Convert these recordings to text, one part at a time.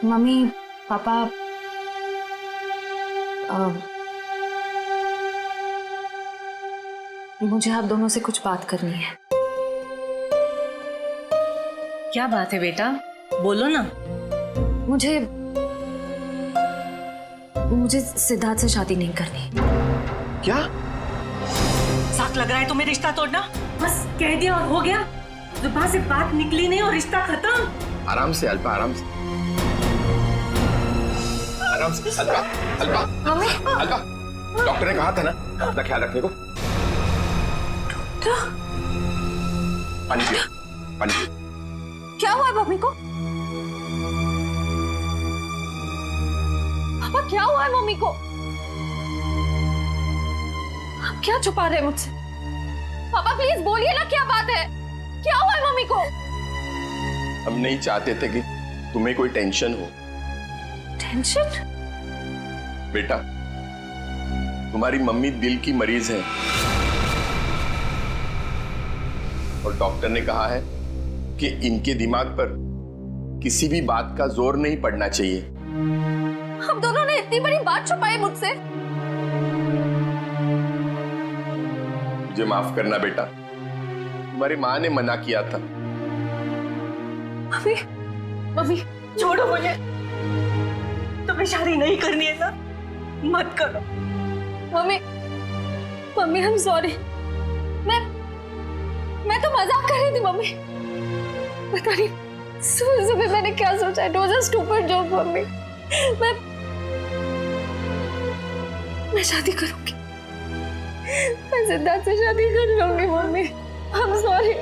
Mummy papa मुझे आप दोनों से कुछ बात करनी है। क्या बात है बेटा, बोलो ना। मुझे सिद्धार्थ से शादी नहीं करनी। क्या? साथ लग रहा है तुम्हें रिश्ता तोड़ना? बस कह दिया और हो गया। जुबान से बात निकली नहीं और रिश्ता खत्म। आराम से अल्पा, आराम से, आराम से। अल्पा, अल्पा, मम्मी, अल्पा, डॉक्टर ने कहा था ना अपना ख्याल रखने को। पानी पियो, पानी पियो। क्या हुआ है मम्मी को? पापा क्या हुआ है मम्मी को? आप क्या छुपा रहे हैं मुझसे? पापा प्लीज बोलिए ना, क्या बात है? क्या हुआ है मम्मी को? हम नहीं चाहते थे कि तुम्हें कोई टेंशन हो। टेंशन? बेटा, तुम्हारी मम्मी दिल की मरीज है और डॉक्टर ने कहा है कि इनके दिमाग पर किसी भी बात का जोर नहीं पड़ना चाहिए। हम दोनों ने इतनी बड़ी बात छुपाई मुझसे। मुझे माफ करना बेटा, तुम्हारी माँ ने मना किया था। मम्मी, मम्मी छोड़ो मुझे। तुम्हें शादी नहीं करनी है ना, मत करो। Mummy, mummy I am sorry. मैं तो मजाक कर रही थी मम्मी। पता नहीं सुबह मैंने क्या सोचा। It was a stupid joke mummy. मैं शादी करूंगी। मैं सिद्धार्थ से शादी कर लूंगी मम्मी। I am sorry.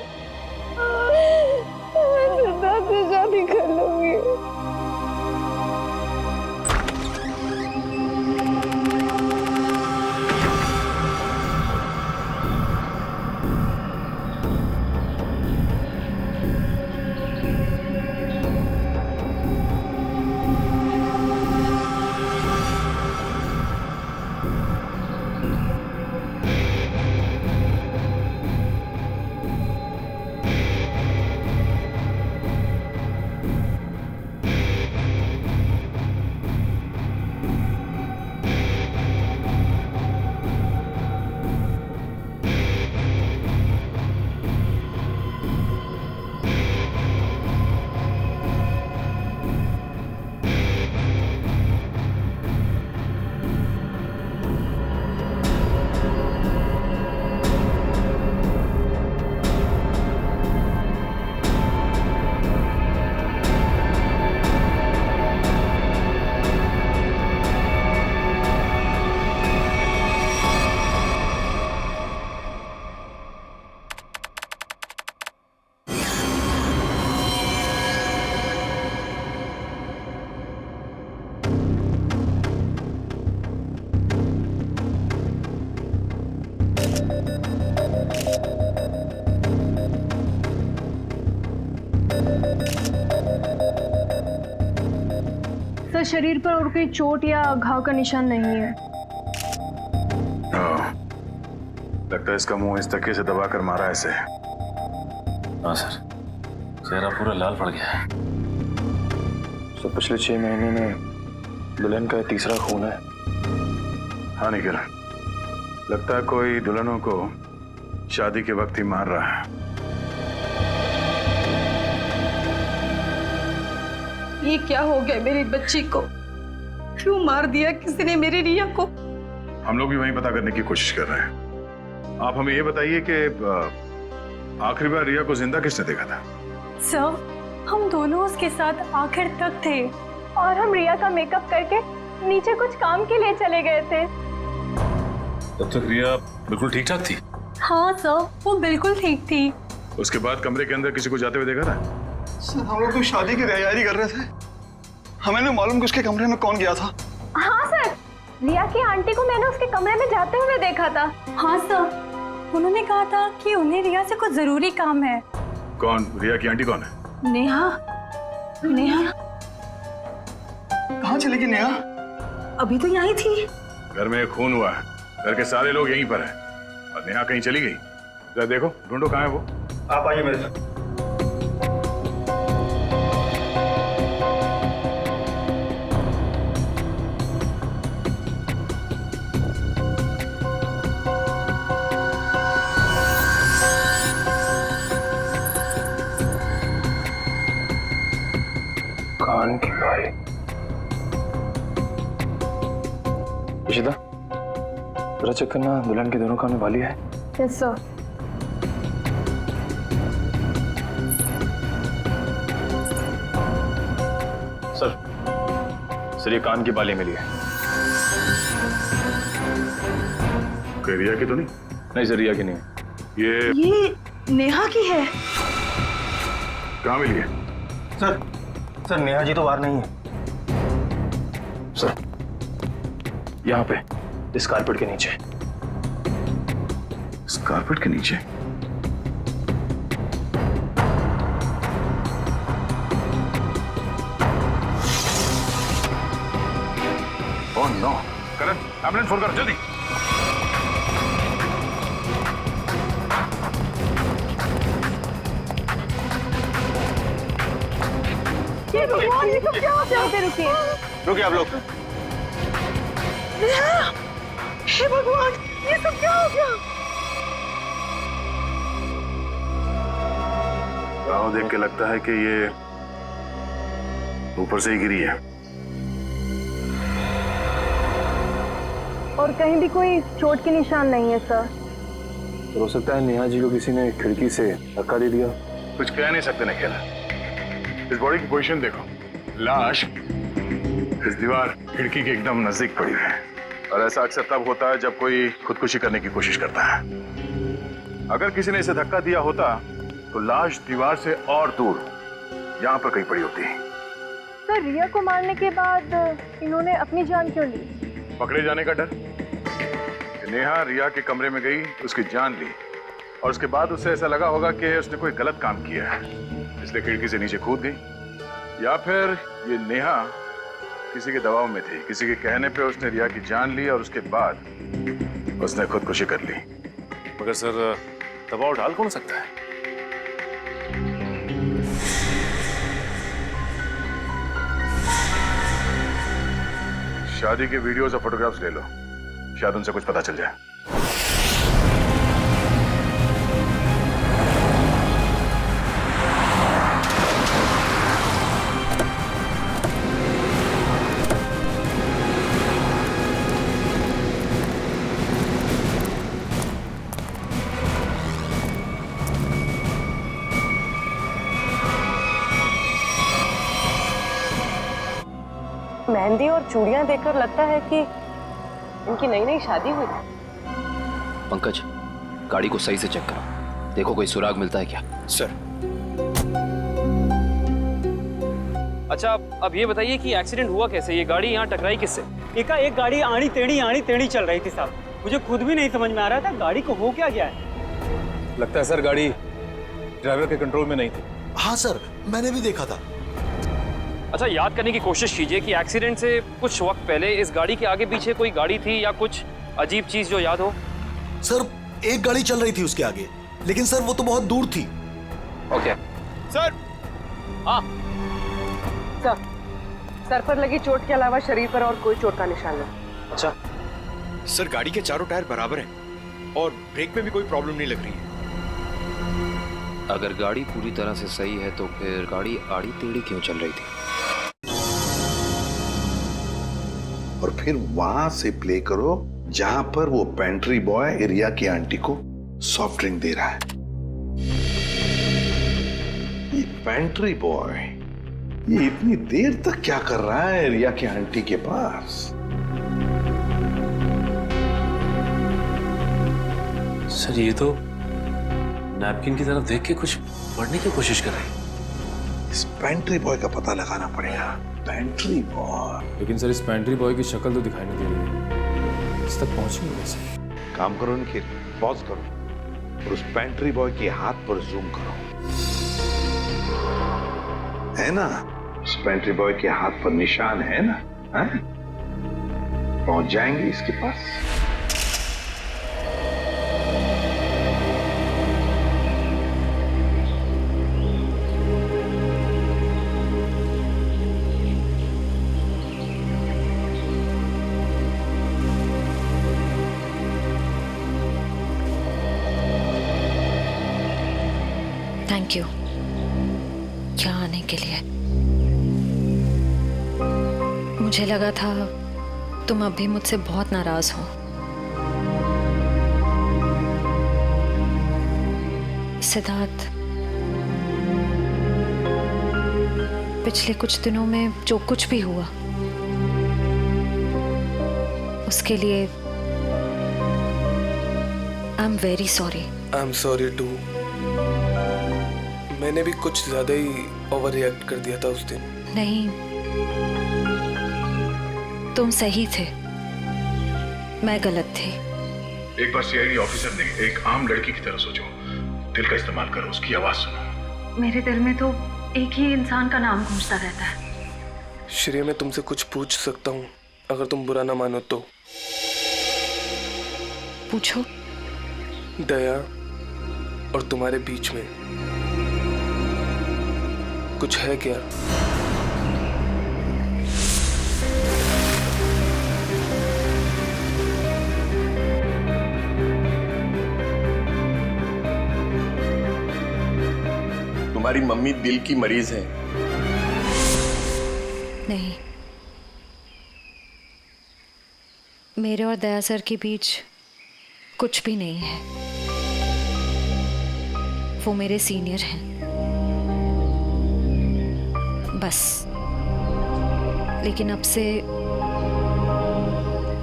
मैं सिद्धार्थ से शादी कर लूंगी। सर, शरीर पर और कोई चोट या घाव का निशान नहीं है। लगता है इसका मुंह इस तकिए से दबाकर मारा ऐसे। हाँ सर, चेहरा पूरा लाल पड़ गया है। तो पिछले 6 महीने में दुल्हन का तीसरा खून है। हाँ निखिल, लगता है कोई दुल्हनों को शादी के वक्त ही मार रहा है। ये क्या हो गया मेरी बच्ची को? क्यों मार दिया किसी ने मेरी रिया को? हम लोग भी वही पता करने की कोशिश कर रहे हैं। आप हमें ये बताइए कि आखिरी बार रिया को जिंदा किसने देखा था? सर, हम दोनों उसके साथ आखिर तक थे और हम रिया का मेकअप करके नीचे कुछ काम के लिए चले गए थे। तब तक रिया बिल्कुल ठीक ठाक थी? हाँ सर, वो बिल्कुल ठीक थी। उसके बाद कमरे के अंदर किसी को जाते हुए देखा था? सर, हम लोग तो शादी की तैयारी कर रहे थे। हमें नहीं मालूम कि उसके कमरे में कौन गया था। हाँ सर, रिया की आंटी को मैंने उसके कमरे में जाते हुए देखा था। हाँ सर, उन्होंने कहा था कि उन्हें रिया से कुछ जरूरी काम है। कौन? रिया की आंटी कौन है? नेहा। नेहा कहाँ चली गई नेहा? अभी तो यहीं थी। घर में खून हुआ है, घर के सारे लोग यहीं पर हैं और नेहा कहीं चली गई। जरा देखो, ढूंढो कहाँ है वो। आप आइए मेरे साथ। कान की बाली। इशिता, जरा चेक करना दुल्हन के दोनों कान में बाली है। Yes sir. सर ये कान की बाली मिली है। कोई रिया की तो नहीं? नहीं सर, रिया की नहीं है। ये नेहा की है। कहाँ मिली है? सर नेहा जी तो बाहर नहीं है। सर यहाँ पे इस कारपेट के नीचे। इस कारपेट के नीचे? ओह नो, करण एम्बुलेंस फोन कर जल्दी। ये भगवान, ये सब क्या हो गया? रुकिए रुकिए आप लोग। हे भगवान, ये सब क्या हो गया? राव देख के लगता है कि ये ऊपर से ही गिरी है। और कहीं भी कोई चोट के निशान नहीं है सर। तो हो सकता है नेहा जी को किसी ने खिड़की से धक्का दे दिया। कुछ कह नहीं सकते नकेला। इस बॉडी की पोजीशन देखो, लाश इस दीवार खिड़की के एकदम नजदीक पड़ी है। और ऐसा अक्सर तब होता है जब कोई खुदकुशी करने की कोशिश करता है। अगर किसी ने इसे धक्का दिया होता तो लाश दीवार से और दूर यहाँ पर कहीं पड़ी होती। सर रिया को मारने के बाद इन्होंने अपनी जान क्यों ली? पकड़े जाने का डर। नेहा रिया के कमरे में गई, उसकी जान ली और उसके बाद उसे ऐसा लगा होगा कि उसने कोई गलत काम किया है, इसलिए खिड़की से नीचे कूद गई। या फिर ये नेहा किसी के दबाव में थी, किसी के कहने पे उसने रिया की जान ली और उसके बाद उसने खुदकुशी कर ली। मगर सर दबाव डाल कौन सकता है? शादी के वीडियोस और फोटोग्राफ्स ले लो, शायद उनसे कुछ पता चल जाए। मेहंदी और चूड़ियां देखकर लगता है कि इनकी नई नई शादी हुई। पंकज, गाड़ी को सही से चेक करो, देखो कोई सुराग मिलता है क्या। सर। अच्छा अब ये बताइए कि एक्सीडेंट हुआ कैसे? ये गाड़ी यहाँ टकराई किससे? एक गाड़ी आड़ी टेढ़ी चल रही थी साहब। मुझे खुद भी नहीं समझ में आ रहा था गाड़ी को हो क्या गया है। लगता है सर गाड़ी ड्राइवर के कंट्रोल में नहीं थी। हाँ सर, मैंने भी देखा था। अच्छा याद करने की कोशिश कीजिए कि एक्सीडेंट से कुछ वक्त पहले इस गाड़ी के आगे पीछे कोई गाड़ी थी या कुछ अजीब चीज जो याद हो। सर एक गाड़ी चल रही थी उसके आगे, लेकिन सर वो तो बहुत दूर थी। Okay sir. हाँ सर पर लगी चोट के अलावा शरीर पर और कोई चोट का निशान नहीं। अच्छा सर गाड़ी के चारों टायर बराबर हैं और ब्रेक में भी कोई प्रॉब्लम नहीं लग रही है। अगर गाड़ी पूरी तरह से सही है तो फिर गाड़ी आड़ी टेढ़ी क्यों चल रही थी? और फिर वहां से प्ले करो जहां पर वो पेंट्री बॉय एरिया की आंटी को सॉफ्ट ड्रिंक दे रहा है। ये पेंट्री बॉय ये इतनी देर तक क्या कर रहा है एरिया की आंटी के पास? सर ये तो नैपकिन की तरफ देख के कुछ पढ़ने की कोशिश कर रहे हैं। इस पेंट्री बॉय का पता लगाना पड़ेगा। Pantry boy. लेकिन सर इस पेंट्री बॉय की शक्ल तो दिखाई नहीं दे रही है, इस तक पहुंचेंगे कैसे? काम करो निखिल, पॉज करो और उस पेंट्री बॉय के हाथ पर जूम करो। है ना, उस पेंट्री बॉय के हाथ पर निशान है ना? है? पहुंच जाएंगे इसके पास। थैंक यू यहाँ आने के लिए। मुझे लगा था तुम अब भी मुझसे बहुत नाराज हो। सिद्धार्थ, पिछले कुछ दिनों में जो कुछ भी हुआ उसके लिए I am very sorry. I am sorry too. मैंने भी कुछ ज्यादा ही ओवर रिएक्ट कर दिया था उस दिन। नहीं, तुम सही थे, मैं गलत थी। एक बार सीआईडी ऑफिसर ने एक आम लड़की की तरह सोचो, दिल का इस्तेमाल करो, उसकी आवाज सुनो। मेरे दिल में तो एक ही इंसान का नाम गूंजता रहता है। श्रेया, मैं तुमसे कुछ पूछ सकता हूँ अगर तुम बुरा ना मानो तो? पूछो। दया और तुम्हारे बीच में कुछ है क्या? तुम्हारी मम्मी दिल की मरीज है। नहीं, मेरे और दया सर के बीच कुछ भी नहीं है। वो मेरे सीनियर हैं, बस। लेकिन अब से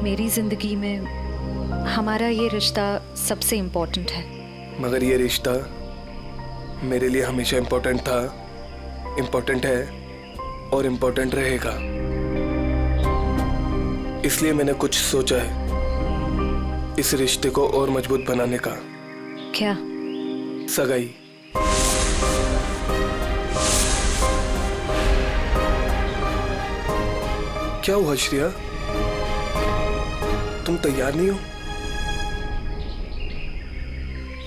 मेरी जिंदगी में हमारा ये रिश्ता सबसे इम्पोर्टेंट है। मगर ये रिश्ता मेरे लिए हमेशा इम्पोर्टेंट था, इम्पोर्टेंट है और इम्पोर्टेंट रहेगा। इसलिए मैंने कुछ सोचा है इस रिश्ते को और मजबूत बनाने का। क्या? सगाई। क्या हुआ श्रेया, तुम तैयार नहीं हो?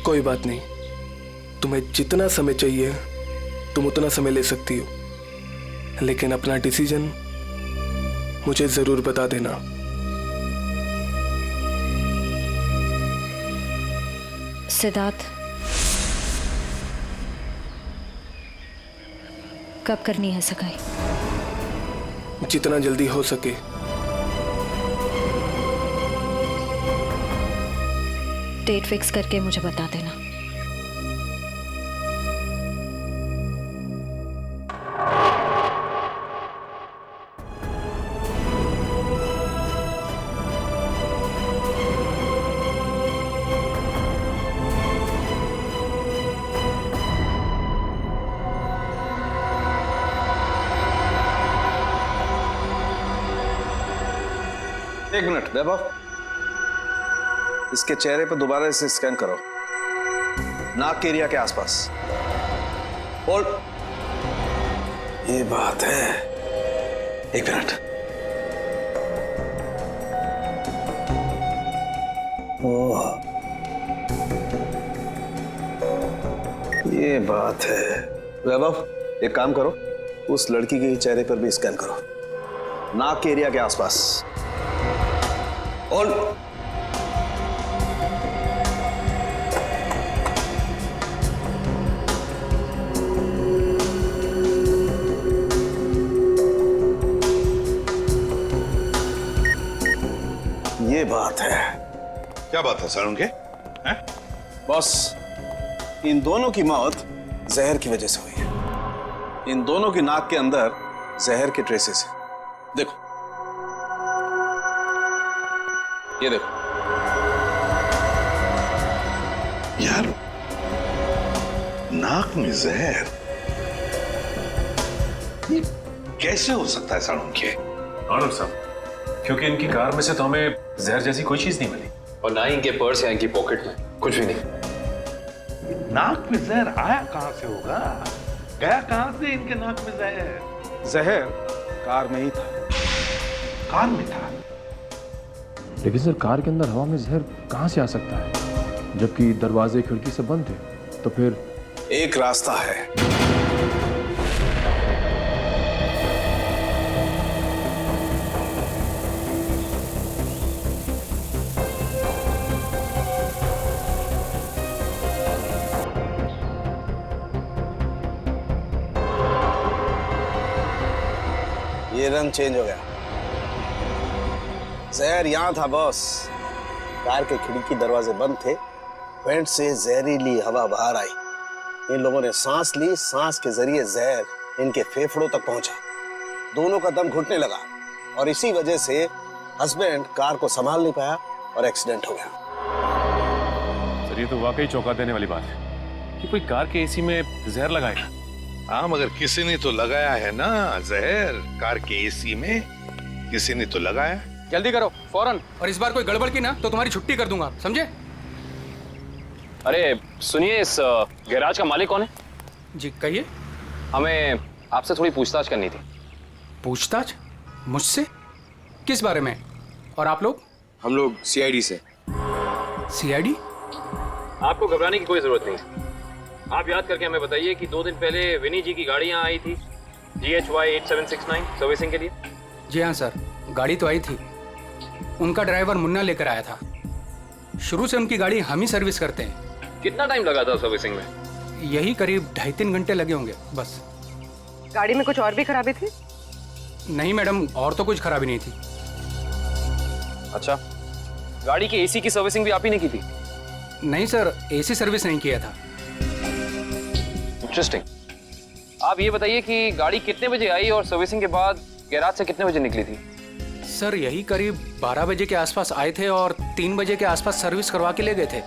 कोई बात नहीं, तुम्हें जितना समय चाहिए तुम उतना समय ले सकती हो, लेकिन अपना डिसीजन मुझे जरूर बता देना। सिद्धार्थ, कब करनी है सगाई? जितना जल्दी हो सके। डेट फिक्स करके मुझे बता देना। एक मिनट वैभव, इसके चेहरे पर दोबारा इसे स्कैन करो, नाक के एरिया के आसपास। होल्ड। ये बात है, एक मिनट। ओह, ये बात है। वैभव, एक काम करो, उस लड़की के चेहरे पर भी स्कैन करो, नाक के एरिया के आसपास। और ये बात है। क्या बात है सर उनके? हैं? बॉस, इन दोनों की मौत जहर की वजह से हुई है। इन दोनों की नाक के अंदर जहर के ट्रेसेस हैं। देखो, ये देखो। यार, नाक में जहर, ये कैसे हो सकता है साड़ू के? आनंद साहब, क्योंकि इनकी कार में से तो हमें जहर जैसी कोई चीज नहीं मिली, और ना ही इनके पर्स या इनकी पॉकेट में कुछ भी नहीं। नाक में जहर आया कहां से होगा? गया कहां से इनके नाक में जहर? जहर कार में ही था। कार में था? लेकिन सर, कार के अंदर हवा में जहर कहां से आ सकता है, जबकि दरवाजे खिड़की सब बंद थे? तो फिर एक रास्ता है। ये रंग चेंज हो गया। जहर यहाँ था बॉस। कार के खिड़की दरवाजे बंद थे, वेंट से जहरीली हवा बाहर आई। इन लोगों ने सांस ली, सांस के जरिए जहर इनके फेफड़ों तक पहुंचा। दोनों का दम घुटने लगा और इसी वजह से हस्बैंड कार को संभाल नहीं पाया और एक्सीडेंट हो गया। सर ये तो वाकई चौंका देने वाली बात है कि कोई कार के एसी में जहर लगाएगा। हाँ, मगर किसी ने तो लगाया है ना जहर। कार के एसी में किसी ने तो लगाया। जल्दी करो फौरन, और इस बार कोई गड़बड़ की ना तो तुम्हारी छुट्टी कर दूंगा, समझे? अरे सुनिए, इस गैराज का मालिक कौन है? जी कहिए। हमें आपसे थोड़ी पूछताछ करनी थी। पूछताछ? मुझसे? किस बारे में? और आप लोग? हम लोग सीआईडी से। सीआईडी? आपको घबराने की कोई जरूरत नहीं है। आप याद करके हमें बताइए कि 2 दिन पहले विनी जी की गाड़ी यहाँ आई थी GHY 8769 सर्विसिंग के लिए। जी हाँ सर, गाड़ी तो आई थी। उनका ड्राइवर मुन्ना लेकर आया था। शुरू से उनकी गाड़ी हम ही सर्विस करते हैं। कितना टाइम लगा था सर्विसिंग में? यही करीब 2.5-3 घंटे लगे होंगे बस। गाड़ी में कुछ और भी खराबी थी? नहीं मैडम, और तो कुछ खराबी नहीं थी। अच्छा, गाड़ी की एसी की सर्विसिंग भी आप ही ने की थी? नहीं सर, एसी सर्विस नहीं किया था। इंटरेस्टिंग। आप ये बताइए कि गाड़ी कितने बजे आई और सर्विसिंग के बाद गैराज से कितने बजे निकली थी? सर यही करीब 12 बजे के आसपास आए थे और 3 बजे के आसपास सर्विस करवा के ले गए थे।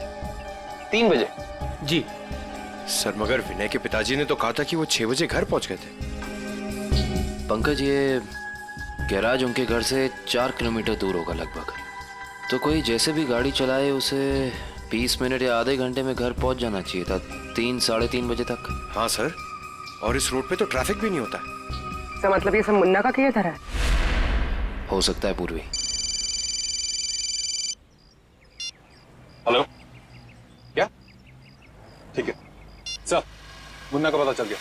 3 बजे? जी सर, मगर विनय के पिताजी ने तो कहा था कि वो 6 बजे घर पहुंच गए थे। पंकज, ये गैराज उनके घर से 4 किलोमीटर दूर होगा लगभग। तो कोई जैसे भी गाड़ी चलाए उसे 20 मिनट या आधे घंटे में घर पहुंच जाना चाहिए था, 3-3:30 बजे तक। हाँ सर, और इस रोड पे तो ट्रैफिक भी नहीं होता। तो मतलब ये सब मुन्ना का किया था? हो सकता है पूर्वी। हेलो, क्या? ठीक है सर, मुन्ना का पता चल गया।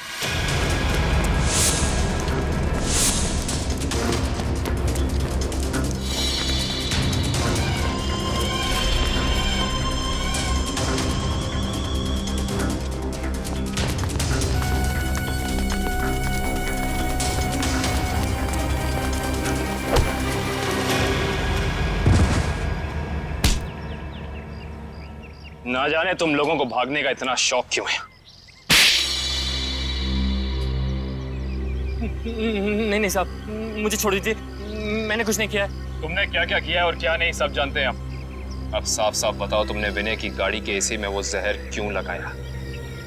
ना जाने तुम लोगों को भागने का इतना शौक क्यों है। नहीं साहब, मुझे छोड़ दीजिए, मैंने कुछ नहीं किया है। तुमने क्या क्या किया है और क्या नहीं सब जानते हैं हम। अब साफ साफ बताओ, तुमने विनय की गाड़ी के एसी में वो जहर क्यों लगाया?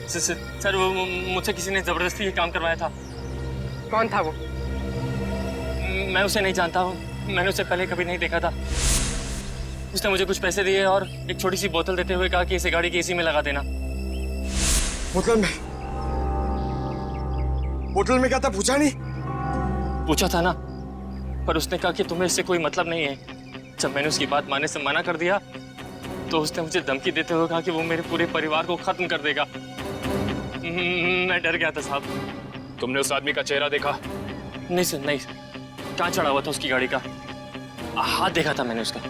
सर वो मुझसे किसी ने जबरदस्ती ये काम करवाया था। कौन था वो? मैं उसे नहीं जानता हूँ, मैंने उसे पहले कभी नहीं देखा था। उसने मुझे कुछ पैसे दिए और एक छोटी सी बोतल देते हुए कहा कि इसे गाड़ी की एसी में लगा देना। बोतल में क्या था पूछा नहीं? पूछा था ना, पर उसने कहा कि तुम्हें इससे कोई मतलब नहीं है। जब मैंने उसकी बात मानने से मना कर दिया तो उसने मुझे धमकी देते हुए कहा कि वो मेरे पूरे परिवार को खत्म कर देगा। मैं डर गया था साहब। तुमने उस आदमी का चेहरा देखा? नहीं सर, नहीं। कहाँ चढ़ा हुआ था उसकी गाड़ी का? हाथ देखा था मैंने उसका।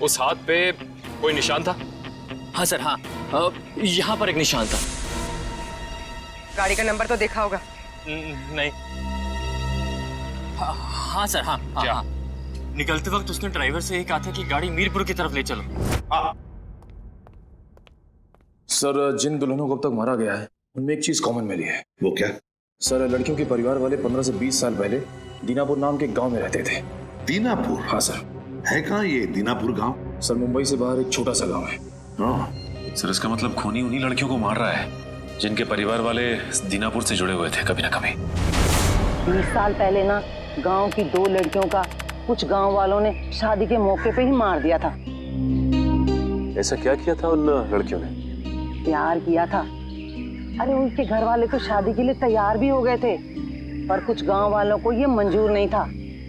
उस हाथ पे कोई निशान था? हाँ सर, हाँ, यहाँ पर एक निशान था। गाड़ी का नंबर तो देखा होगा? नहीं। हाँ सर, हाँ, क्या? हाँ। निकलते वक्त उसने ड्राइवर से कहा था कि गाड़ी मीरपुर की तरफ ले चलो। सर, जिन दुल्हनों को अब तक मारा गया है उनमें एक चीज कॉमन मिली है। वो क्या? सर, लड़कियों के परिवार वाले 15 से 20 साल पहले दीनापुर नाम के गांव में रहते थे। दीनापुर? हाँ सर। है कहाँ ये दीनापुर गांव? सर, मुंबई से बाहर एक छोटा सा गांव है। सर, इसका मतलब खूनी उन्हीं लड़कियों को मार रहा है जिनके परिवार वाले दीनापुर से जुड़े हुए थे कभी ना कभी। 20 साल पहले ना गांव की 2 लड़कियों का कुछ गांव वालों ने शादी के मौके पे ही मार दिया था। ऐसा क्या किया था उन लड़कियों ने? प्यार किया था। अरे उनके घर वाले तो शादी के लिए तैयार भी हो गए थे, पर कुछ गांव वालों को ये मंजूर नहीं था।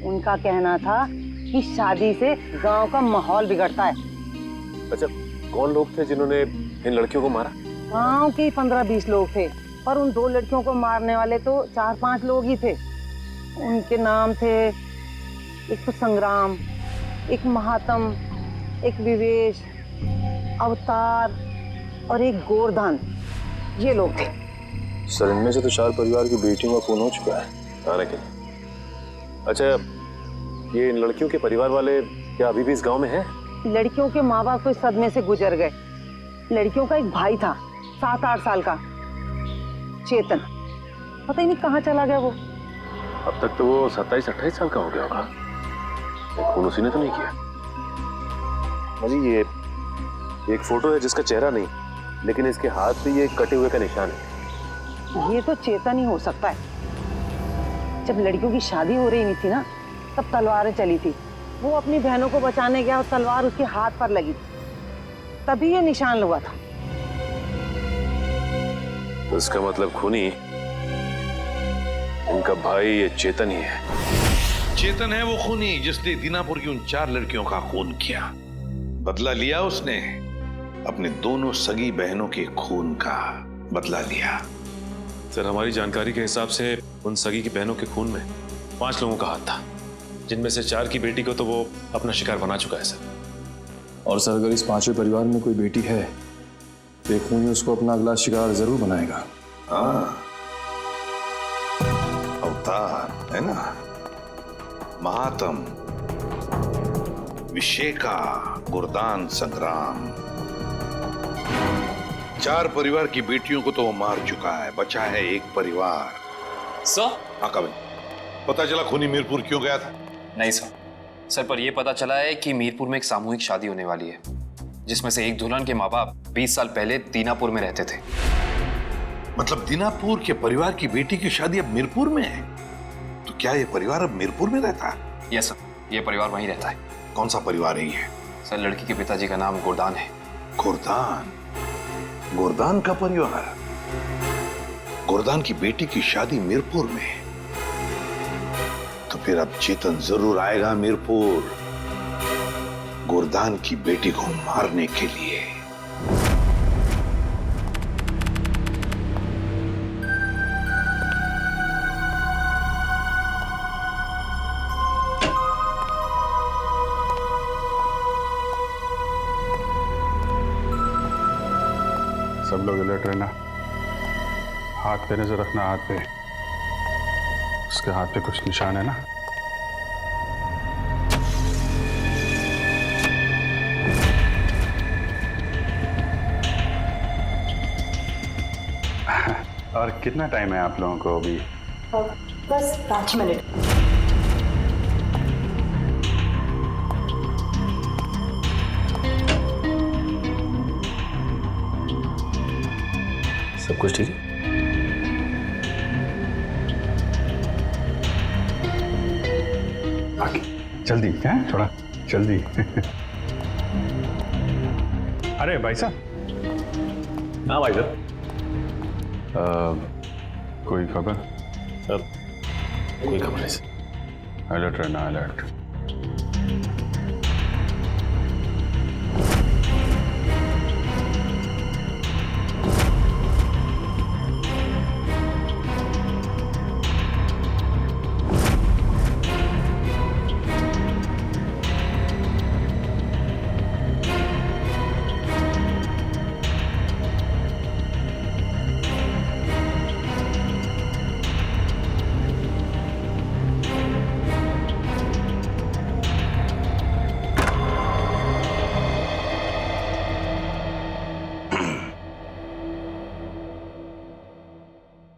उनका कहना था कि शादी से गांव का माहौल बिगड़ता है। अच्छा, कौन लोग थे जिन्होंने इन लड़कियों को मारा? गांव के 15-20 लोग थे, पर उन 2 लड़कियों को मारने वाले तो 4-5 लोग ही थे। उनके नाम थे, एक तो संग्राम, एक महात्म, एक विवेश, अवतार और एक गोवर्धन। ये लोग थे। सर, इनमें से तो 4 परिवार की बेटियों का खून हो चुका है आने के लिए। अच्छा, ये इन लड़कियों के परिवार वाले क्या अभी भी इस गांव में हैं? लड़कियों के माँ बाप तो इस सदमे से गुजर गए। लड़कियों का एक भाई था 7-8 साल का, चेतन, पता ही नहीं कहाँ चला गया वो। अब तक तो वो 27-28 साल का हो गया होगा। खून उसी ने तो नहीं किया। अजी ये एक फोटो है जिसका चेहरा नहीं, लेकिन इसके हाथ पे ये कटे हुए का निशान है। ये तो चेतन ही हो सकता है। जब लड़कियों की शादी हो रही नहीं थी ना, तब तलवारें चली थी। वो अपनी बहनों को बचाने गया और तलवार उसके हाथ पर लगी, तभी ये निशान लगा था। तो इसका मतलब खूनी इनका भाई ये चेतन ही है। चेतन है वो खूनी जिसने दीनापुर की उन 4 लड़कियों का खून किया। बदला लिया उसने, अपने दोनों सगी बहनों के खून का बदला लिया। सर, हमारी जानकारी के हिसाब से उन सगी की बहनों के खून में 5 लोगों का हाथ था, जिनमें से 4 की बेटी को तो वो अपना शिकार बना चुका है सर। और सर अगर इस 5वें परिवार में कोई बेटी है तो एक खूनी उसको अपना अगला शिकार जरूर बनाएगा। हाँ, अवतार है ना, महातम, विशेका, गुरदान, संग्राम, 4 परिवार की बेटियों को तो वो मार चुका है, बचा है एक परिवार। सर? हाँ कविन, पता चला खूनी मीरपुर क्यों गया था? नहीं सर, पर यह पता चला है कि मीरपुर में एक सामूहिक शादी होने वाली है, जिसमें से एक दुल्हन के माँ बाप 20 साल पहले दीनापुर में रहते थे। मतलब दीनापुर के परिवार की बेटी की शादी अब मीरपुर में है? तो क्या ये परिवार अब मीरपुर में रहता है? यस सर, ये परिवार वहीं रहता है। कौन सा परिवार है ये? सर, लड़की के पिताजी का नाम गुरदान है। गुरदान? गुरदान का परिवार? गुरदान की बेटी की शादी मीरपुर में, तो फिर अब चेतन जरूर आएगा मीरपुर गुरदान की बेटी को मारने के लिए। सब लोग अलर्ट रहना, हाथ पे नजर रखना, हाथ पे। उसके हाथ पे कुछ निशान है ना? और कितना टाइम है आप लोगों को अभी? बस 5 मिनट। सब कुछ ठीक है? जल्दी है, थोड़ा जल्दी। अरे भाई साहब। हाँ भाई साहब। कोई खबर? कोई खबर नहीं सर। अलर्ट रहना, अलर्ट।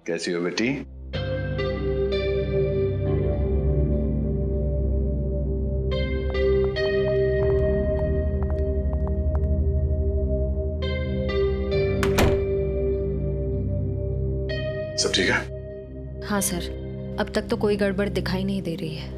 कैसी हो बेटी? सब ठीक है? हाँ सर, अब तक तो कोई गड़बड़ दिखाई नहीं दे रही है।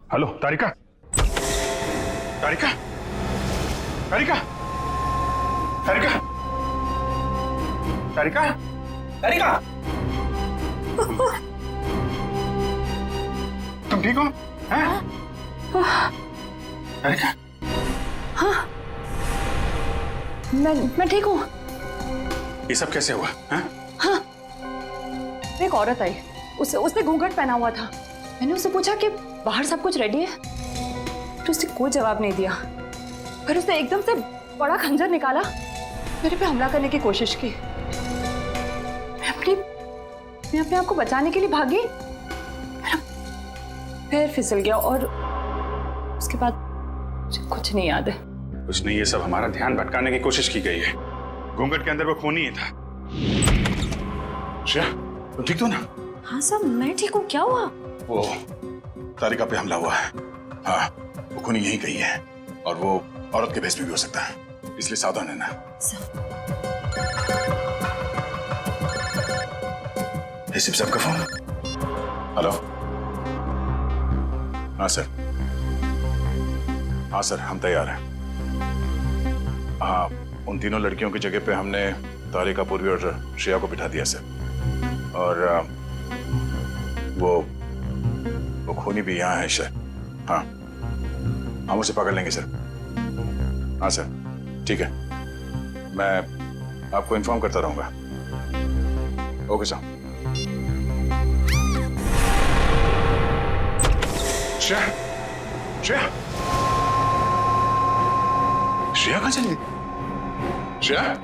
हेलो तारिका, तारिका, तारिका, तारिका, तारिका, तारिका, तुम ठीक हो? हैं? तारिका, हाँ, मैं ठीक हूँ। ये सब कैसे हुआ? हैं? हाँ, एक औरत आई, उसने घूंघट पहना हुआ था। मैंने उससे पूछा कि बाहर सब कुछ रेडी है, तो उसने कोई जवाब नहीं दिया। फिर उसने एकदम से बड़ा खंजर निकाला, मेरे पे हमला करने की कोशिश की। मैं अपने आप को बचाने के लिए भागी, पैर फिसल गया और उसके बाद मुझे कुछ नहीं याद है। कुछ नहीं, ये सब हमारा ध्यान भटकाने की कोशिश की गई है। घूंघट के अंदर वो खून ही था। श्रेया, तुम ठीक हो ना? हाँ सर, मैं ठीक हूँ। क्या हुआ? वो तारिका पे हमला हुआ है। हाँ, वो खूनी यहीं कहीं है और वो औरत के भेष में भी हो सकता है, इसलिए सावधान रहना। एसीपी साहब का फोन। हेलो। हाँ सर, हाँ सर, हम तैयार हैं। हाँ, उन तीनों लड़कियों की जगह पे हमने तारिका, पूर्वी और श्रेया को बिठा दिया सर। और वो खूनी भी यहाँ है शायद। हाँ, हम उसे पकड़ लेंगे सर। हाँ सर, ठीक है, मैं आपको इन्फॉर्म करता रहूंगा। Okay sir. श्रेया, श्रेया, श्रेया कहाँ चली गई? श्रेया,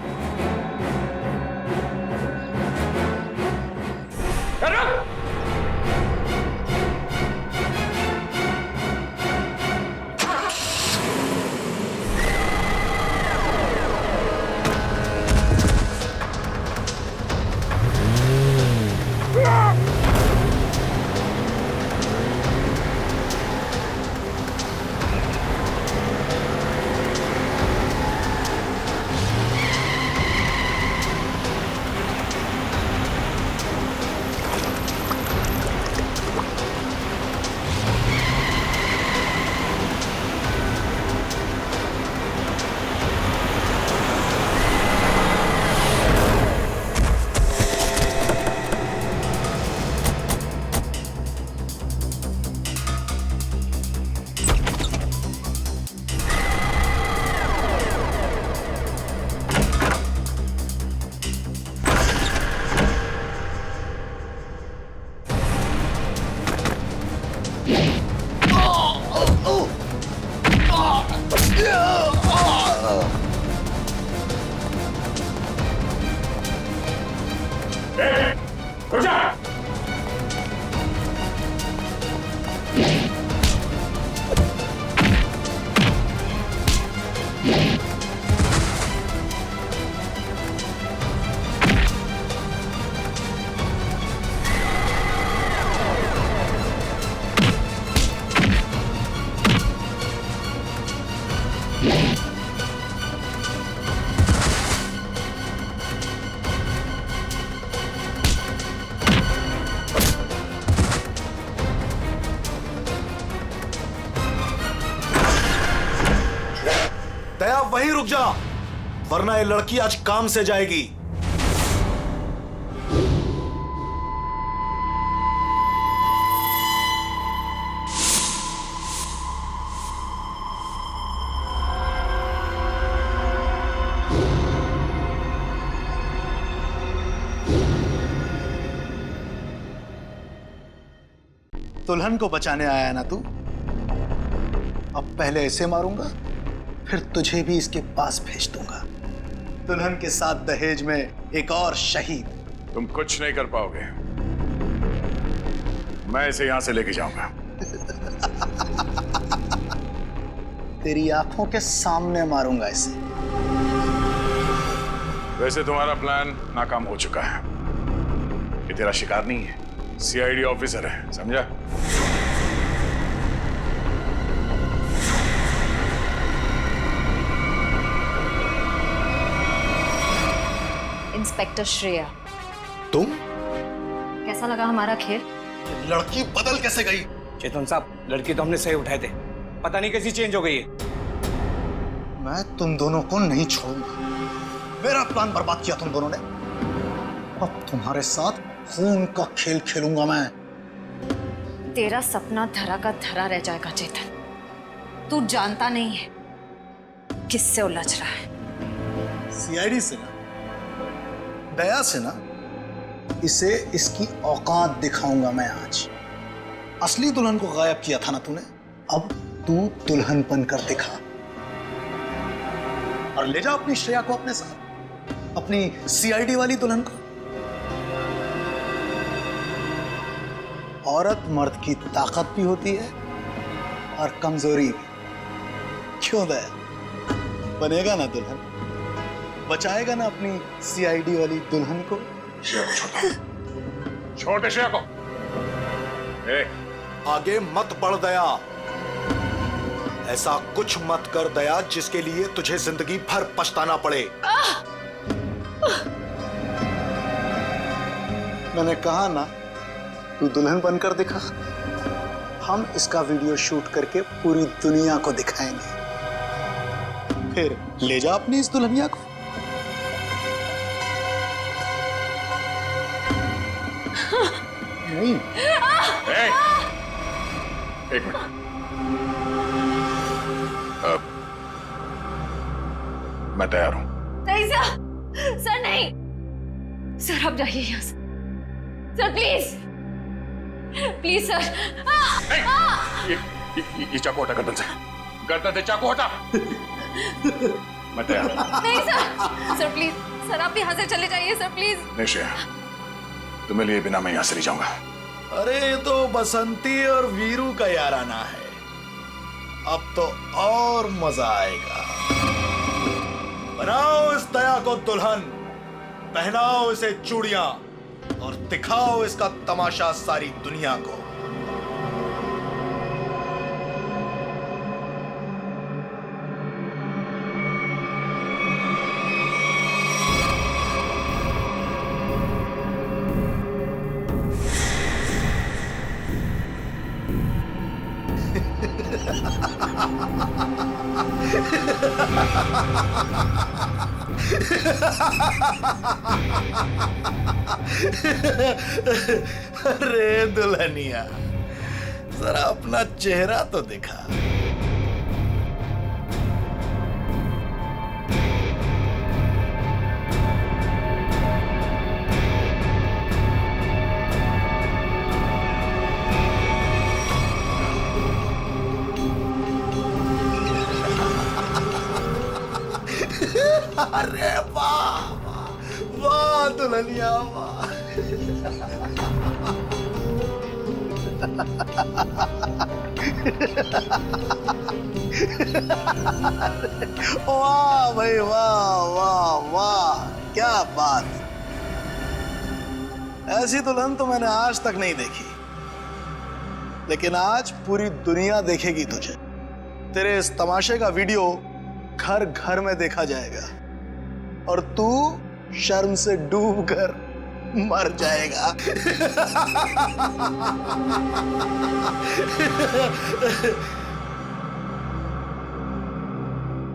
दया वहीं रुक जा, वरना ये लड़की आज काम से जाएगी। दुल्हन को बचाने आया ना तू? अब पहले ऐसे मारूंगा, फिर तुझे भी इसके पास भेज दूंगा। दुल्हन के साथ दहेज में एक और शहीद। तुम कुछ नहीं कर पाओगे, मैं इसे यहां से लेके जाऊंगा। तेरी आंखों के सामने मारूंगा इसे। वैसे तुम्हारा प्लान नाकाम हो चुका है। ये तेरा शिकार नहीं है, सीआईडी ऑफिसर है, समझा? इंस्पेक्टर श्रेया, तुम? कैसा लगा हमारा खेल? लड़की बदल कैसे गई? चेतन साहब, लड़की तो हमने सही उठाए थे, पता नहीं कैसी चेंज हो गई है। मैं तुम दोनों को नहीं छोड़ूंगा। मेरा प्लान बर्बाद किया तुम दोनों ने, अब तुम्हारे साथ खून का खेल खेलूंगा मैं। तेरा सपना धरा का धरा रह जाएगा चेतन। तू जानता नहीं है किससे उलझ रहा है। सीआईडी से ना, दया से ना, इसे इसकी औकात दिखाऊंगा मैं आज। असली दुल्हन को गायब किया था ना तूने, अब तू दुल्हन बनकर दिखा और ले जा अपनी श्रेया को अपने साथ, अपनी सीआईडी वाली दुल्हन को। औरत मर्द की ताकत भी होती है और कमजोरी भी। क्यों दया, बनेगा ना दुल्हन, बचाएगा ना अपनी सीआईडी वाली दुल्हन को। छोटे श्रेया को। आगे मत बढ़ दया, ऐसा कुछ मत कर दया जिसके लिए तुझे जिंदगी भर पछताना पड़े। मैंने कहा ना, तू दुल्हन बनकर दिखा, हम इसका वीडियो शूट करके पूरी दुनिया को दिखाएंगे। फिर ले जा अपनी इस दुल्हनिया को। नहीं, एक मिनट। मैं तैयार हूं। नहीं सर, सर नहीं, सर आप जाइए यहाँ से। Sir please, please sir. ये चाकू हटा गर्दन से, गर्दन से चाकू हटा। मैं तैयार हूं। नहीं सर, सर प्लीज, सर आप यहाँ से चले जाइए सर प्लीज। नहीं श्रेया, तुम्हें लिए बिना मैं यहां से नहीं जाऊंगा। अरे ये तो बसंती और वीरू का याराना है, अब तो और मजा आएगा। बनाओ इस दया को दुल्हन, पहनाओ इसे चूड़ियां और दिखाओ इसका तमाशा सारी दुनिया को। अरे दुल्हनिया, जरा अपना चेहरा तो दिखा। अरे वाह वाह दुल्हनिया वाह। वाह भाई वाह वाह वाह, क्या बात। ऐसी दुल्हन तो मैंने आज तक नहीं देखी, लेकिन आज पूरी दुनिया देखेगी तुझे। तेरे इस तमाशे का वीडियो घर घर में देखा जाएगा और तू शर्म से डूब कर मर जाएगा।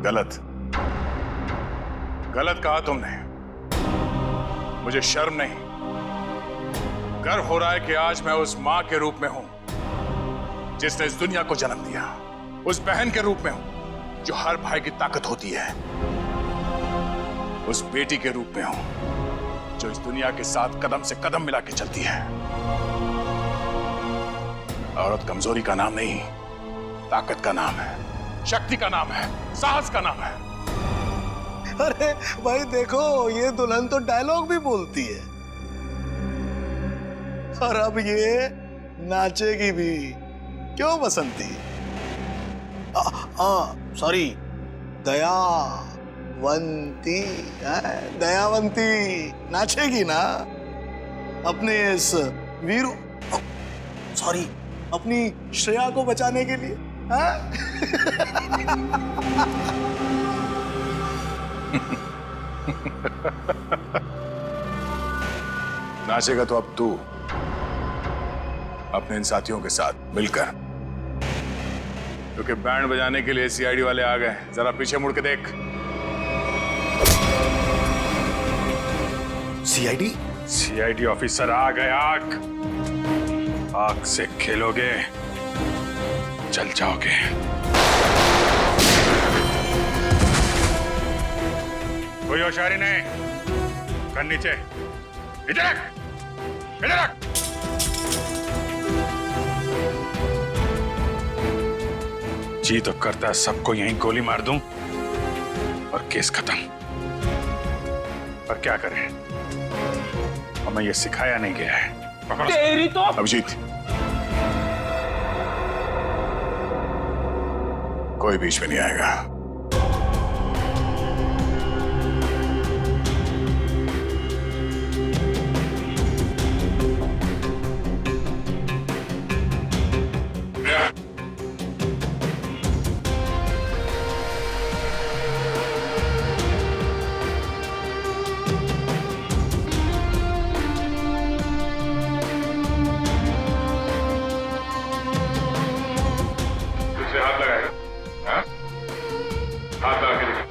गलत, गलत कहा तुमने। मुझे शर्म नहीं, गर्व हो रहा है कि आज मैं उस मां के रूप में हूं जिसने इस दुनिया को जन्म दिया, उस बहन के रूप में हूं जो हर भाई की ताकत होती है, उस बेटी के रूप में हूं जो इस दुनिया के साथ कदम से कदम मिला के चलती है। औरत कमजोरी का नाम नहीं, ताकत का नाम है, शक्ति का नाम है, साहस का नाम है। अरे भाई देखो, ये दुल्हन तो डायलॉग भी बोलती है और अब ये नाचेगी भी। क्यों बसंती? सॉरी, दयावंती, दयावंती नाचेगी ना अपने इस वीरू, सॉरी, अपनी श्रेया को बचाने के लिए। नाचेगा तो अब तू, अपने इन साथियों के साथ मिलकर, क्योंकि बैंड बजाने के लिए सीआईडी वाले आ गए। जरा पीछे मुड़ के देख। सीआईडी ऑफिसर आ गए। आग से खेलोगे, जल जाओगे। कोई होशियारी नहीं। कर नीचे, इधर रख, इधर रख। जी तो करता है सबको यहीं गोली मार दूं और केस खत्म, पर क्या करें, हमें ये सिखाया नहीं गया है। पकड़ो। तेरी तो अभिजीत, कोई बीच में नहीं आएगा। हाथ लगाएगा, हाँ? हाथ लगा के देखो।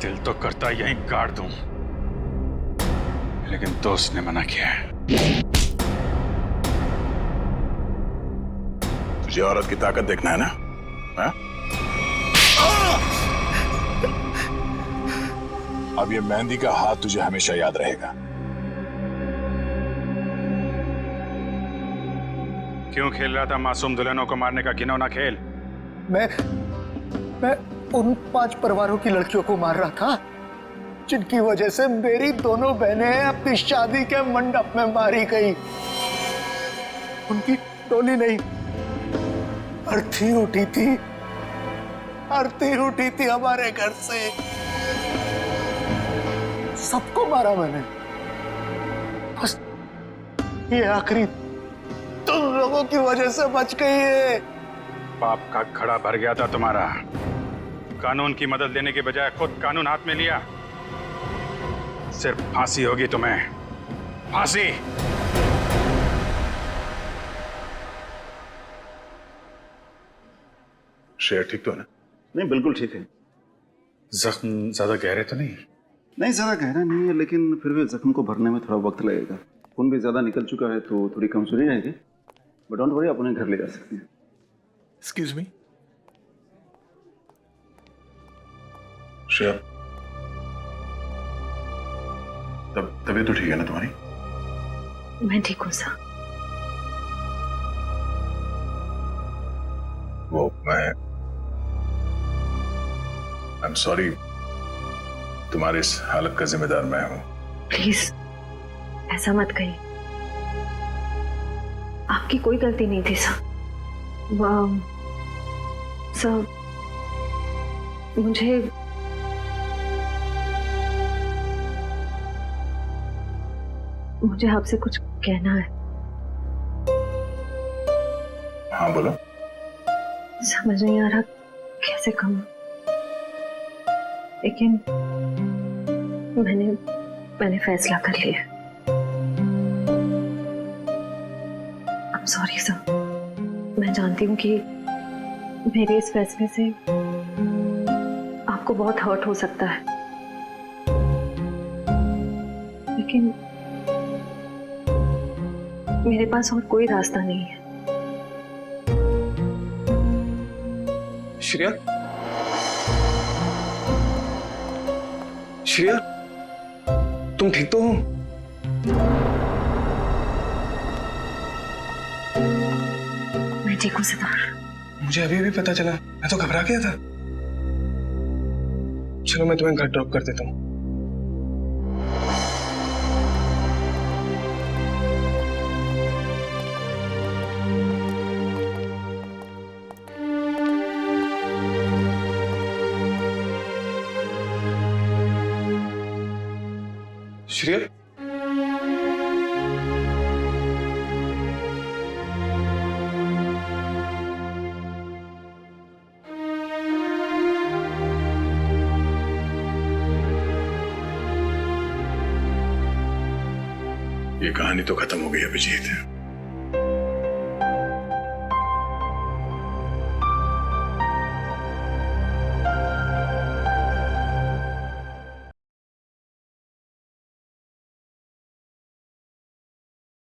दिल तो करता यहीं गाड़ दूं, लेकिन दोस्त ने मना किया है। तुझे औरत की ताकत देखना है ना? हा? अब ये मेहंदी का हाथ तुझे हमेशा याद रहेगा। क्यों खेल रहा था मासूम दुल्हनों को मारने का घिनौना खेल? मैं उन 5 परिवारों की लड़कियों को मार रहा था जिनकी वजह से मेरी दोनों बहनें अपनी शादी के मंडप में मारी गई। उनकी टोली नहीं, अर्थी उठी थी, आरती उठी थी हमारे घर से। सबको मारा मैंने, बस ये आखिरी तुम लोगों की वजह से बच गई है। पाप का घड़ा भर गया था तुम्हारा। कानून की मदद लेने के बजाय खुद कानून हाथ में लिया। सिर्फ फांसी होगी तुम्हें, फांसी। शेर ठीक तो है ना? नहीं, बिल्कुल ठीक है। जख्म ज्यादा गहरे तो नहीं? नहीं, ज्यादा गहरा नहीं है, लेकिन फिर भी जख्म को भरने में थोड़ा वक्त लगेगा। खून भी ज्यादा निकल चुका है तो थोड़ी कमजोरी रहेगी, बट डोंट वरी, अपने घर ले जा सकते हैं। एक्सक्यूज मी श्रेया, तबीयत तो ठीक है ना तुम्हारी? मैं ठीक हूँ सर। वो आई एम सॉरी, तुम्हारी इस हालत का जिम्मेदार मैं हूं। प्लीज ऐसा मत कहिए, आपकी कोई गलती नहीं थी सर। सर मुझे आपसे कुछ कहना है। हाँ बोलो। समझ नहीं आ रहा कैसे कहूं, लेकिन मैंने फैसला कर लिया। I'm sorry sir. मैं जानती हूँ कि मेरे इस फैसले से आपको बहुत हर्ट हो सकता है, लेकिन मेरे पास और कोई रास्ता नहीं है। श्रेया, श्रेया, तुम ठीक तो हो? मैं ठीक हूँ सिद्धार्थ। मुझे अभी भी पता चला, मैं तो घबरा गया था। चलो मैं तुम्हें घर ड्रॉप कर देता हूँ। श्रेया, ये कहानी तो खत्म हो गई अभिजीत।